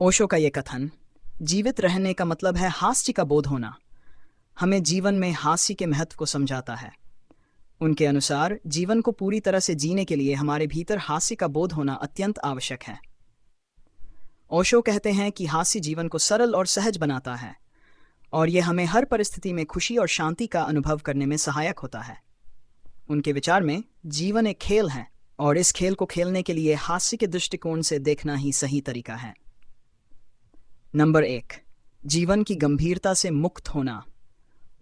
ओशो का ये कथन, जीवित रहने का मतलब है हास्य का बोध होना, हमें जीवन में हास्य के महत्व को समझाता है। उनके अनुसार जीवन को पूरी तरह से जीने के लिए हमारे भीतर हास्य का बोध होना अत्यंत आवश्यक है। ओशो कहते हैं कि हास्य जीवन को सरल और सहज बनाता है और यह हमें हर परिस्थिति में खुशी और शांति का अनुभव करने में सहायक होता है। उनके विचार में जीवन एक खेल है और इस खेल को खेलने के लिए हास्य के दृष्टिकोण से देखना ही सही तरीका है। नंबर 1, जीवन की गंभीरता से मुक्त होना।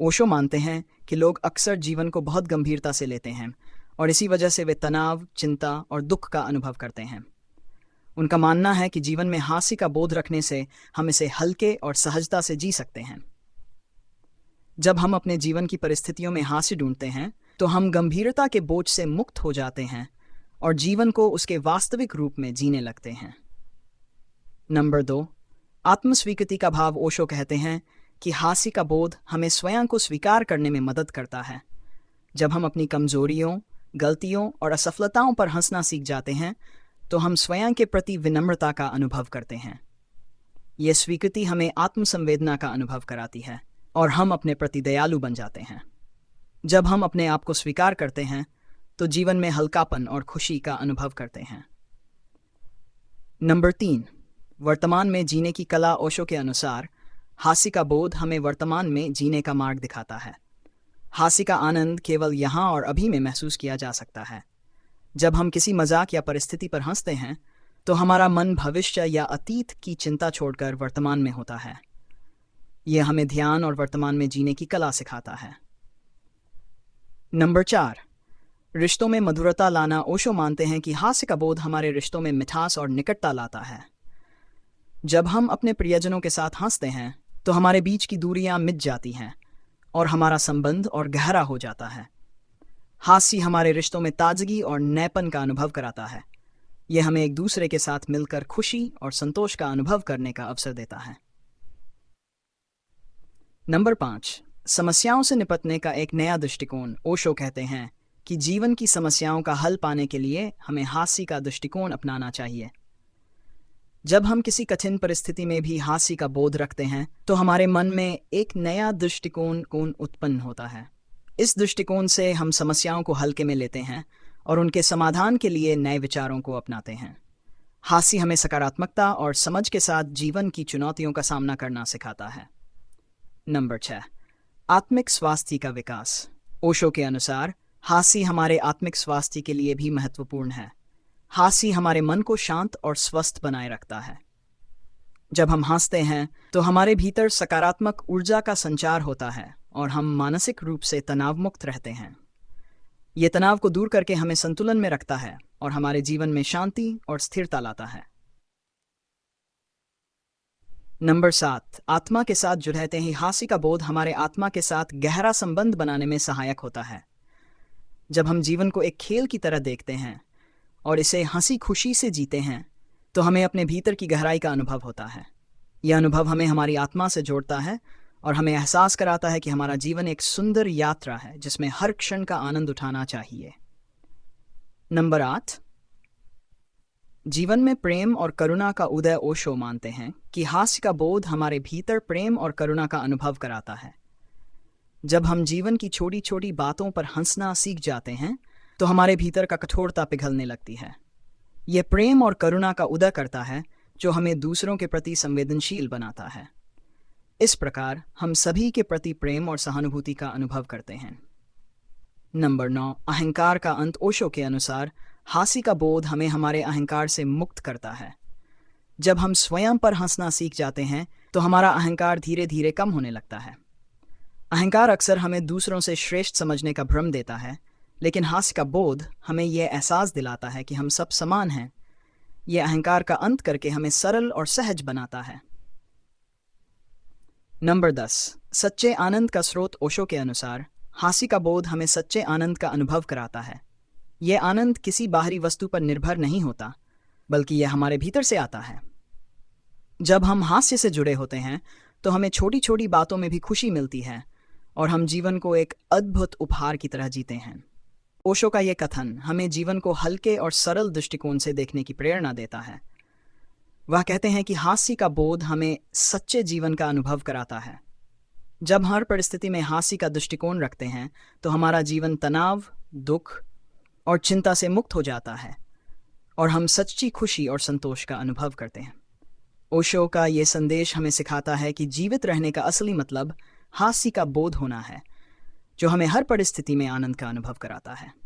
ओशो मानते हैं कि लोग अक्सर जीवन को बहुत गंभीरता से लेते हैं और इसी वजह से वे तनाव, चिंता और दुख का अनुभव करते हैं। उनका मानना है कि जीवन में हास्य का बोध रखने से हम इसे हल्के और सहजता से जी सकते हैं। जब हम अपने जीवन की परिस्थितियों में हास्य ढूंढते हैं तो हम गंभीरता के बोझ से मुक्त हो जाते हैं और जीवन को उसके वास्तविक रूप में जीने लगते हैं। नंबर 2, आत्मस्वीकृति का भाव। ओशो कहते हैं कि हास्य का बोध हमें स्वयं को स्वीकार करने में मदद करता है। जब हम अपनी कमजोरियों, गलतियों और असफलताओं पर हंसना सीख जाते हैं तो हम स्वयं के प्रति विनम्रता का अनुभव करते हैं। ये स्वीकृति हमें आत्मसंवेदना का अनुभव कराती है और हम अपने प्रति दयालु बन जाते हैं। जब हम अपने आप को स्वीकार करते हैं तो जीवन में हल्कापन और खुशी का अनुभव करते हैं। नंबर 3, वर्तमान में जीने की कला। ओशो के अनुसार हास्य का बोध हमें वर्तमान में जीने का मार्ग दिखाता है। हास्य का आनंद केवल यहाँ और अभी में महसूस किया जा सकता है। जब हम किसी मजाक या परिस्थिति पर हंसते हैं तो हमारा मन भविष्य या अतीत की चिंता छोड़कर वर्तमान में होता है। यह हमें ध्यान और वर्तमान में जीने की कला सिखाता है। नंबर 4, रिश्तों में मधुरता लाना। ओशो मानते हैं कि हास्य का बोध हमारे रिश्तों में मिठास और निकटता लाता है। जब हम अपने प्रियजनों के साथ हंसते हैं तो हमारे बीच की दूरियां मिट जाती हैं और हमारा संबंध और गहरा हो जाता है। हास्य हमारे रिश्तों में ताजगी और नएपन का अनुभव कराता है। यह हमें एक दूसरे के साथ मिलकर खुशी और संतोष का अनुभव करने का अवसर देता है। नंबर 5, समस्याओं से निपटने का एक नया दृष्टिकोण। ओशो कहते हैं कि जीवन की समस्याओं का हल पाने के लिए हमें हास्य का दृष्टिकोण अपनाना चाहिए। जब हम किसी कठिन परिस्थिति में भी हास्य का बोध रखते हैं तो हमारे मन में एक नया दृष्टिकोण उत्पन्न होता है। इस दृष्टिकोण से हम समस्याओं को हल्के में लेते हैं और उनके समाधान के लिए नए विचारों को अपनाते हैं। हास्य हमें सकारात्मकता और समझ के साथ जीवन की चुनौतियों का सामना करना सिखाता है। नंबर 6, आत्मिक स्वास्थ्य का विकास। ओशो के अनुसार हास्य हमारे आत्मिक स्वास्थ्य के लिए भी महत्वपूर्ण है। हास्य हमारे मन को शांत और स्वस्थ बनाए रखता है। जब हम हंसते हैं तो हमारे भीतर सकारात्मक ऊर्जा का संचार होता है और हम मानसिक रूप से तनाव मुक्त रहते हैं। ये तनाव को दूर करके हमें संतुलन में रखता है और हमारे जीवन में शांति और स्थिरता लाता है। नंबर 7, आत्मा के साथ जुड़ रहते ही हास्य का बोध हमारे आत्मा के साथ गहरा संबंध बनाने में सहायक होता है। जब हम जीवन को एक खेल की तरह देखते हैं और इसे हंसी खुशी से जीते हैं तो हमें अपने भीतर की गहराई का अनुभव होता है। यह अनुभव हमें हमारी आत्मा से जोड़ता है और हमें एहसास कराता है कि हमारा जीवन एक सुंदर यात्रा है जिसमें हर क्षण का आनंद उठाना चाहिए। नंबर 8, जीवन में प्रेम और करुणा का उदय। ओशो मानते हैं कि हास्य का बोध हमारे भीतर प्रेम और करुणा का अनुभव कराता है। जब हम जीवन की छोटी छोटी बातों पर हंसना सीख जाते हैं तो हमारे भीतर का कठोरता पिघलने लगती है। यह प्रेम और करुणा का उदय करता है जो हमें दूसरों के प्रति संवेदनशील बनाता है। इस प्रकार हम सभी के प्रति प्रेम और सहानुभूति का अनुभव करते हैं। नंबर 9, अहंकार का अंत। ओशो के अनुसार हास्य का बोध हमें हमारे अहंकार से मुक्त करता है। जब हम स्वयं पर हंसना सीख जाते हैं तो हमारा अहंकार धीरे धीरे कम होने लगता है। अहंकार अक्सर हमें दूसरों से श्रेष्ठ समझने का भ्रम देता है, लेकिन हास्य का बोध हमें यह एहसास दिलाता है कि हम सब समान हैं। यह अहंकार का अंत करके हमें सरल और सहज बनाता है। नंबर 10, सच्चे आनंद का स्रोत। ओशो के अनुसार हास्य का बोध हमें सच्चे आनंद का अनुभव कराता है। यह आनंद किसी बाहरी वस्तु पर निर्भर नहीं होता, बल्कि यह हमारे भीतर से आता है। जब हम हास्य से जुड़े होते हैं तो हमें छोटी छोटी बातों में भी खुशी मिलती है और हम जीवन को एक अद्भुत उपहार की तरह जीते हैं। ओशो का यह कथन हमें जीवन को हल्के और सरल दृष्टिकोण से देखने की प्रेरणा देता है। वह कहते हैं कि हास्य का बोध हमें सच्चे जीवन का अनुभव कराता है। जब हर परिस्थिति में हास्य का दृष्टिकोण रखते हैं तो हमारा जीवन तनाव, दुख और चिंता से मुक्त हो जाता है और हम सच्ची खुशी और संतोष का अनुभव करते हैं। ओशो का ये संदेश हमें सिखाता है कि जीवित रहने का असली मतलब हास्य का बोध होना है, जो हमें हर परिस्थिति में आनंद का अनुभव कराता है।